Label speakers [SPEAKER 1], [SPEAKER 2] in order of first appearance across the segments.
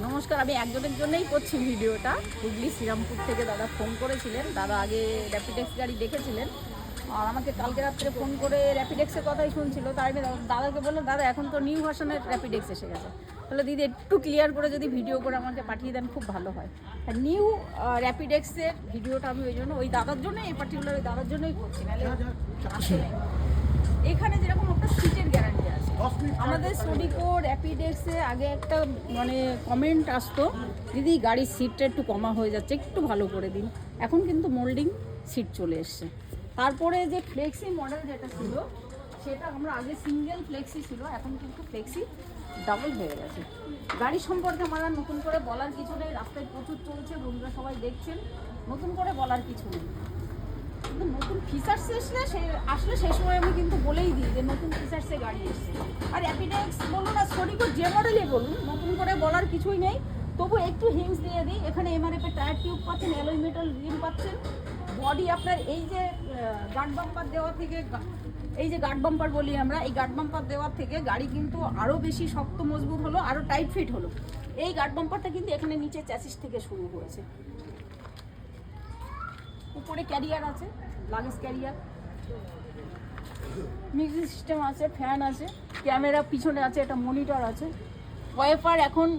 [SPEAKER 1] নমস্কার, আমি একজনের জন্যই করছি ভিডিওটা। হুগলি শ্রীরামপুর থেকে দাদা ফোন করেছিলেন। দাদা আগে র্যাপিডেক্স গাড়ি দেখেছিলেন আর আমাকে কালকে রাত্রে ফোন করে র্যাপিডেক্সের কথাই শুনছিল। তাই আমি দাদাকে বললাম, দাদা এখন তো নিউ ভার্সনের র্যাপিডেক্স এসে গেছে, তাহলে দিদি একটু ক্লিয়ার করে যদি ভিডিও করে আমাকে পাঠিয়ে দেন খুব ভালো হয়। আর নিউ র্যাপিডেক্সের ভিডিওটা আমি ওই দাদার জন্য, এই পার্টিকুলার ওই দাদার জন্যই করছি। নাহলে আসলে এখানে যেরকম একটা সিটের গ্যারান্টি আছে, আমাদের সোডিকো র্যাপিডেক্সে আগে একটা কমেন্ট আসতো, দিদি গাড়ির সিটটা একটু কমা হয়ে যাচ্ছে, একটু ভালো করে দিন। এখন কিন্তু মোল্ডিং সিট চলে এসছে। তারপরে যে ফ্লেক্সি মডেল যেটা ছিল, সেটা আমরা আগে সিঙ্গেল ফ্লেক্সি ছিল, এখন কিন্তু ফ্লেক্সি ডাবল হয়ে গেছে। গাড়ি সম্পর্কে আমার আর নতুন করে বলার কিছু নেই, রাস্তায় প্রচুর চলছে, বন্ধুরা সবাই দেখছেন, নতুন করে বলার কিছু নেই। কিন্তু নতুন ফিচার্স আসলে সেই সময় আমি কিন্তু বলেই দিই যে নতুন ফিচার্সে গাড়ি এসছে। আর র্যাপিডেক্স বলুন আর সোডিকো যে মডেলই বলুন, নতুন করে বলার কিছুই নেই। তবু একটু হিংস দিয়ে দিই, এখানে এমআরএফ এর টায়ার টিউব পাচ্ছেন, অ্যালয় মেটাল রিম পাচ্ছেন। বডি আপনার এই যে গার্ড বাম্পার দেওয়া থেকে, এই যে গার্ড বাম্পার বলি আমরা, এই গার্ড বাম্পার দেওয়ার থেকে গাড়ি কিন্তু আরও বেশি শক্ত মজবুত হলো, আরও টাইট ফিট হলো। এই গার্ড বাম্পারটা কিন্তু এখানে নিচে চ্যাসিস থেকে শুরু হয়েছে। উপরে ক্যারিয়ার আছে, লাগেজ ক্যারিয়ার, মিউজিক সিস্টেম আছে, ফ্যান আছে, ক্যামেরা পিছনে আছে, একটা মনিটর আছে। ওয়াইপার এখন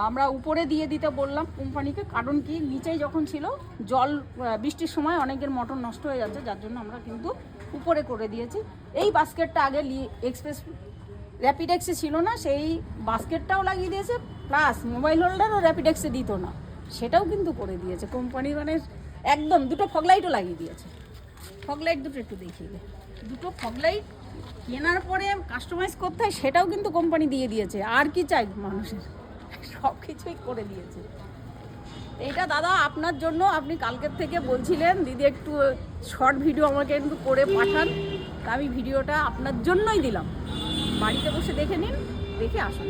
[SPEAKER 1] আমরা উপরে দিয়ে দিতে বললাম কোম্পানিকে, কারণ কি নিচেই যখন ছিল জল বৃষ্টির সময় অনেকের মোটর নষ্ট হয়ে যাচ্ছে, যার জন্য আমরা কিন্তু উপরে করে দিয়েছি। এই বাস্কেটটা আগে এক্সপ্রেস র্যাপিডেক্সে ছিল না, সেই বাস্কেটটাও লাগিয়ে দিয়েছে, প্লাস মোবাইল হোল্ডারও র্যাপিডেক্সে দিত না, সেটাও কিন্তু করে দিয়েছে কোম্পানি। একদম দুটো ফগলাইটও লাগিয়ে দিয়েছে। ফগলাইট দুটো একটু দেখিয়ে দে, দুটো ফগলাইট কেনার পরে কাস্টমাইজ করতে হয়, সেটাও কিন্তু কোম্পানি দিয়ে দিয়েছে। আর কি চাই মানুষের, সব কিছুই করে দিয়েছে। এইটা দাদা আপনার জন্য, আপনি কালকের থেকে বলছিলেন দিদি একটু শর্ট ভিডিও আমাকে একটু করে পাঠান, তা আমি ভিডিওটা আপনার জন্যই দিলাম। বাড়িতে বসে দেখে নিন, দেখে আসুন।